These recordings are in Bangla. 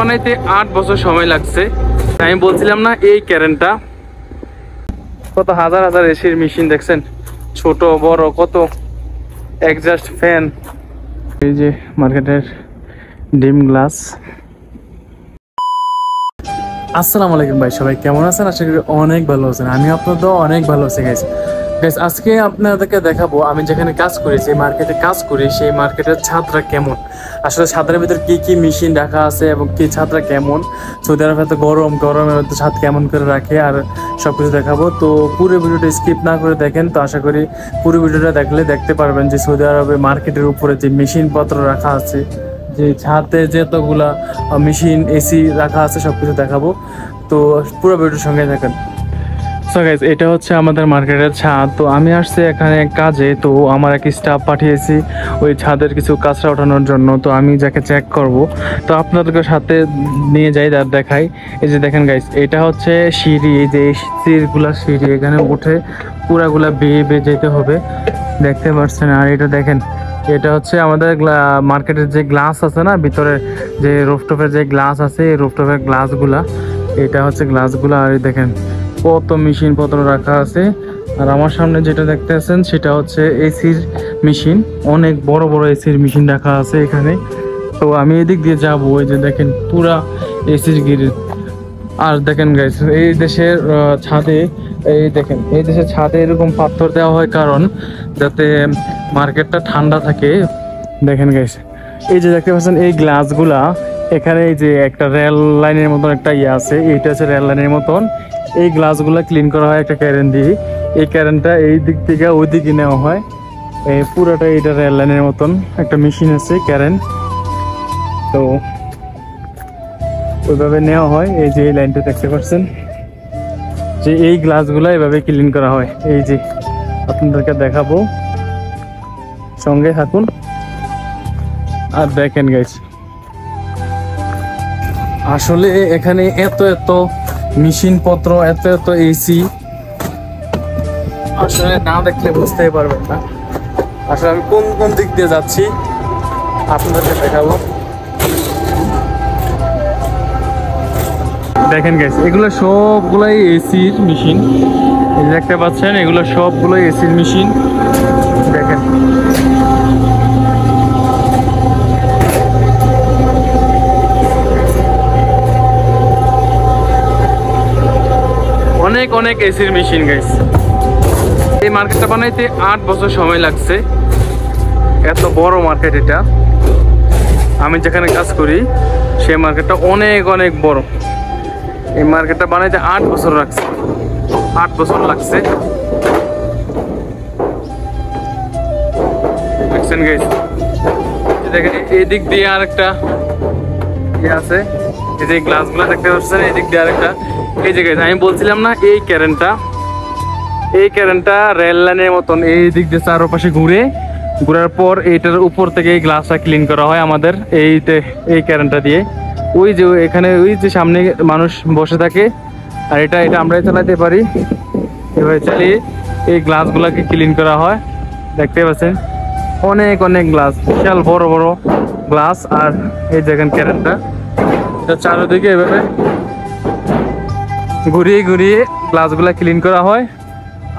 বানাইতে 8 বছর সময় লাগছে। আমি বলছিলাম না, এই ক্যারেনটা কত হাজার হাজার এসির মেশিন দেখছেন, ছোট বড় কত এক্সস্ট ফ্যান। এই যে মার্কেটের ডিম গ্লাস। আসসালামু আলাইকুম ভাই, সবাই কেমন আছেন? আশা করি অনেক ভালো আছেন। আমি আপনাদের অনেক ভালো আছি গাইস। আজকে আপনাদেরকে দেখাবো আমি যেখানে কাজ করি, যে মার্কেটে কাজ করি, সেই মার্কেটের ছাদটা কেমন, আসলে ছাদের ভিতর কি কি মেশিন রাখা আছে এবং কি ছাদটা কেমন, সৌদি আরবে তো গরমের মধ্যে ছাদ কেমন করে রাখে আর সবকিছু দেখাবো। তো পুরো ভিডিওটা স্কিপ না করে দেখেন, তো আশা করি পুরো ভিডিওটা দেখতে পারবেন যে সৌদি আরবে মার্কেটের উপরে যে মেশিনপত্র রাখা আছে, যে ছাদে যতগুলা মেশিন এসি রাখা আছে সবকিছু দেখাবো। তো পুরো ভিডিওর সঙ্গে থাকেন। সো গাইস, এটা হচ্ছে আমাদের মার্কেটের ছাদ। তো আমি আসছি এখানে কাজে, তো আমার এক স্টাফ পাঠিয়েছি ওই ছাদের কিছু কাঁচরা ওঠানোর জন্য। তো আমি যাকে চেক করব, তো আপনাদেরকে সাথে নিয়ে যাই আর দেখাই। এই যে দেখেন গাইস, এটা হচ্ছে সিঁড়ি, এই যে সিঁড়িগুলা সিঁড়ি, এখানে উঠে পুরাগুলা বেয়ে যেতে হবে, দেখতে পাচ্ছেন। আর এটা দেখেন, এটা হচ্ছে আমাদের মার্কেটের যে গ্লাস আছে না, ভিতরে যে রুফটপের যে গ্লাস আছে, এই রুফটপের গ্লাসগুলা, এটা হচ্ছে গ্লাসগুলা। আর দেখেন কত মেশিন পত্র রাখা আছে। আর আমার সামনে যেটা দেখতে আছেন সেটা হচ্ছে এসির মেশিন, অনেক বড় বড় এসির মেশিন রাখা আছে এখানে। তো আমি এদিক দিয়ে যাবো। ওই যে দেখেন পুরা এসির গ্রিল। আর দেখেন গাইস, এই দেশের ছাদে, এই দেখেন এই দেশের ছাদে এরকম পাথর দেওয়া হয় কারণ যাতে মার্কেটটা ঠান্ডা থাকে। দেখেন গাইস, এই যে দেখতে পাচ্ছেন এই গ্লাসগুলা, এখানে এই যে একটা রেল লাইনের মতন একটা ইয়ে আছে, এইটা হচ্ছে রেল লাইনের মতন। এই গ্লাসগুলো ক্লিন করা হয় একটা ক্যারেন দিয়ে। এই ক্যারেনটা এই দিক থেকে ওই দিকে নেওয়া হয়, এই পুরোটা এইটা রেল লাইনের মতন একটা মেশিন আছে ক্যারেন, তো ওইভাবে নেওয়া হয়। এই যে এই লাইনটা দেখতে পাচ্ছেন, যে এই গ্লাসগুলো এভাবে ক্লিন করা হয়। এই যে আপনাদেরকে দেখাবো, সঙ্গে থাকুন আর দেখেন গাইস। আসলে এখানে এত মেশিন পত্র, এত এসি, আসলে না দেখলে বুঝতেই পারবেন না। আসলে আমি কোন দিক দিয়ে যাচ্ছি আপনাদেরকে দেখাবো। দেখেন গাইস, এগুলো সবগুলাই এসির মেশিন, এই দেখতে পাচ্ছেন, এগুলো সবগুলোই এসির মেশিন। দেখেন অনেক এসির মেশিন গাইস। এই মার্কেটটা বানাইতে 8 বছর সময় লাগছে। এত বড় মার্কেট এটা, আমি যেখানে কাজ করি সেই মার্কেটটা অনেক বড়। এই মার্কেটটা বানাইতে 8 বছর লাগছে। দেখছেন গাইস, দেখেন এই দিক দিয়ে আরেকটা ইয়ে আছে, এই যে গ্লাসগুলো দেখতে পাচ্ছেন, এই দিক দিয়ে আরেকটা। এই যে গাইস, আমি বলছিলাম না, এই ক্যারেনটা রেল লাইনের মতন এই দিক দিয়ে চারপাশে ঘুরার পর এইটার উপর থেকে এই গ্লাসটা ক্লিন করা হয় আমাদের এই ক্যারেনটা দিয়ে। ওই যে এখানে ওই যে সামনে মানুষ বসে থাকে, আর এটা আমরাই চালাতে পারি। এভাবে চালিয়ে এই গ্লাসগুলোকে ক্লিন করা হয়। দেখতে পাচ্ছেন অনেক গ্লাস, বিশাল বড় গ্লাস। আর এই দেখেন ক্যারেনটা, এটা চারিদিকে এভাবে ঘুরিয়ে গ্লাসগুলা ক্লিন করা হয়।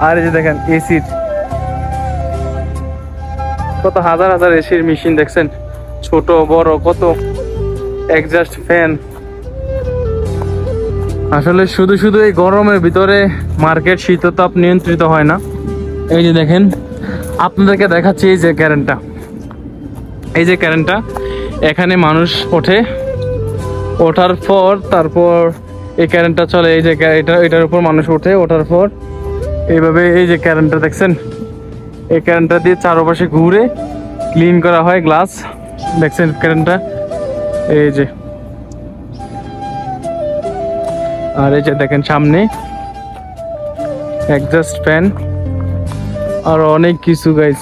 আর এই যে দেখেন এসির কত হাজার হাজার এসির মেশিন দেখছেন, ছোট বড় কত এক্সস্ট ফ্যান। আসলে শুধু এই গরমের ভিতরে মার্কেট শীততাপ নিয়ন্ত্রিত হয় না। এই যে দেখেন, আপনাদেরকে দেখাচ্ছি এই যে কারেন্টটা, এখানে মানুষ ওঠার পর তারপর এই কারেন্টটা চলে। এই যে এটার উপর মানুষ ওঠার পর এইভাবে এই যে কারেন্টটা দেখছেন, এই কারেন্টটা দিয়ে চারপাশে ঘুরে ক্লিন করা হয় গ্লাস। দেখছেন কারেন্টটা, এই যে। আর এই যে দেখেন সামনে এক্সস্ট ফ্যান আর অনেক কিছু গাইস।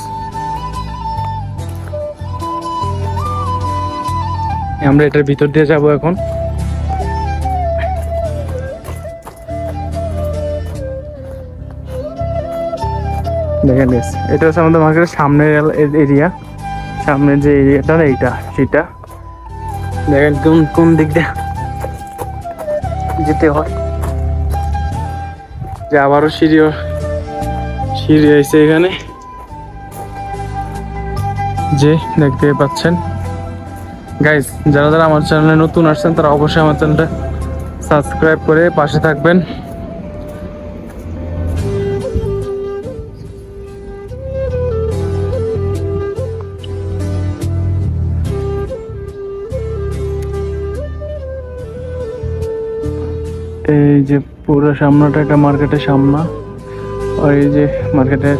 আমরা এটার ভিতর দিয়ে যাব এখন। দেখেন এটা হচ্ছে আমাদের মার্কেটের সামনের এরিয়া, সামনের যে এরিয়াটা সেটা দেখেন কোন দিক দিয়ে যেতে হয়, যে আবারও সিঁড়ি হয়েছে এখানে, যে দেখতে পাচ্ছেন। গাইস, যারা যারা আমার চ্যানেলে নতুন আসছেন তারা অবশ্যই আমার চ্যানেলটা সাবস্ক্রাইব করে পাশে থাকবেন। এই যে পুরো সামনাটা একটা মার্কেটের সামনা, আর এই যে মার্কেটের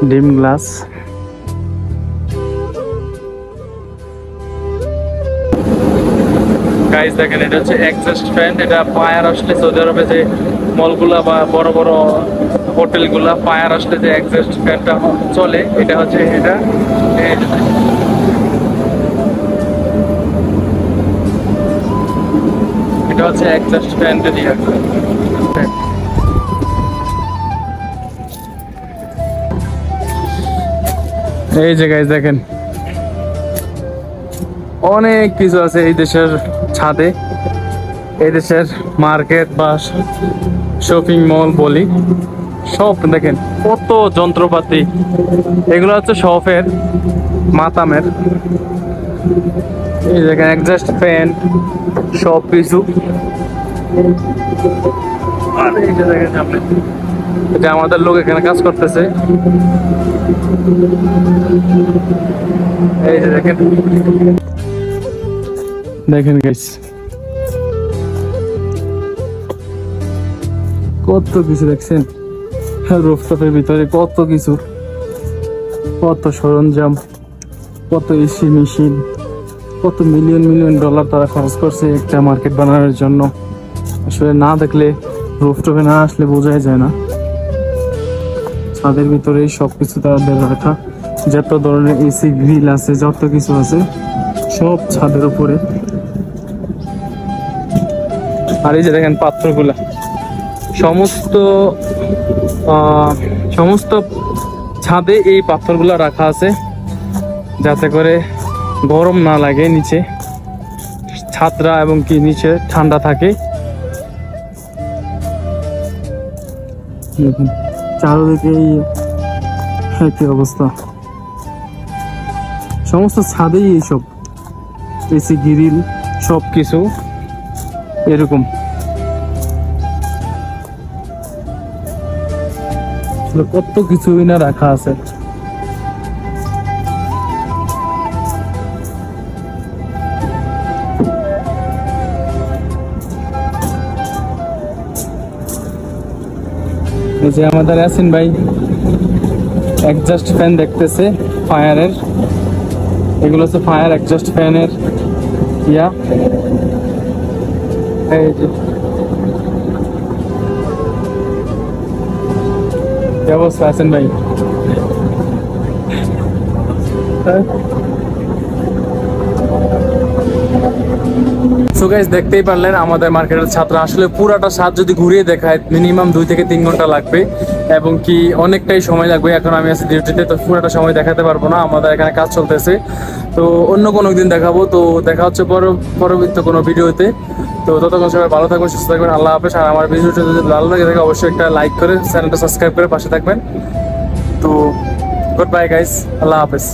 ডিম গ্লাস। গাইস দেখেন, এটা হচ্ছে এক্সস্ট ফ্যান। এটা ফায়ার আসলে সৌদি আরবে যে মলগুলা বা বড় বড় হোটেলগুলা ফায়ার আসলে যে এক্সস্ট ফ্যানটা চলে, এটা হচ্ছে এটা হচ্ছে এক্সস্ট ফ্যানটা দিয়ে। এই যে গাইস দেখেন, অনেক কিছু আছে এই দেশের ছাদে। এই দেশের মার্কেট বা শপিং মল বলি, সব দেখেন কত যন্ত্রপাতি। এগুলো হচ্ছে শপের মাতামের। এই দেখেন এক্সস্ট ফ্যান, সব কিছু। আর এই যে দেখেন সামনে, এটা আমাদের লোক এখানে কাজ করতেছে। এই যে দেখেন, দেখেন গাইস কত কিছু দেখছেন। রুফটপের ভিতরে কত কিছু, কত সরঞ্জাম, কত এসি মেশিন, কত মিলিয়ন মিলিয়ন ডলার তারা খরচ করছে একটা মার্কেট বানানোর জন্য। আসলে না দেখলে, রুফটপে না আসলে বোঝাই যায় না। ছাদের ভিতরে সবকিছু তাদের রাখা, যত ধরনের এসি গ্রিল আছে, যত কিছু আছে সব ছাদের উপরে। আর এই যে দেখেন পাত্রগুলা, সমস্ত ছাদে এই পাথরগুলা রাখা আছে, যাতে করে গরম না লাগে নিচে, ছাদরা এবং কি নিচে ঠান্ডা থাকে। চারদিকে একই অবস্থা, সমস্ত ছাদেই এইসব এসি গ্রিল সব কিছু এরকম। কত কিছুই না রাখা আছে। এই যে আমাদের ইয়াসিন ভাই এক্সস্ট ফ্যান দেখতেছে ফায়ারের। এগুলো হচ্ছে ফায়ার এক্সস্ট ফ্যানের ইয়া। এই যে কি অবস্থা আছেন ভাই? সো গাইস, দেখতেই পারলেন আমাদের মার্কেটের ছাত্র। আসলে পুরাটা ছাদ যদি ঘুরিয়ে দেখায় মিনিমাম 2 থেকে 3 ঘন্টা লাগবে, এবং কি অনেকটাই সময় লাগবে। এখন আমি আছি ডিউটিতে, তো পুরাটা সময় দেখাতে পারবো না, আমাদের এখানে কাজ চলতেছে। তো অন্য কোনো দিন দেখাবো। তো দেখা হচ্ছে পরবর্তী কোনো ভিডিওতে। তো ততক্ষণ সবাই ভালো থাকবেন, সুস্থ থাকবেন। আল্লাহ হাফেজ। আর আমার ভিডিওটা যদি ভালো লাগে থাকে অবশ্যই একটা লাইক করে চ্যানেলটা সাবস্ক্রাইব করে পাশে থাকবেন। তো গুড বাই গাইস, আল্লাহ হাফেজ।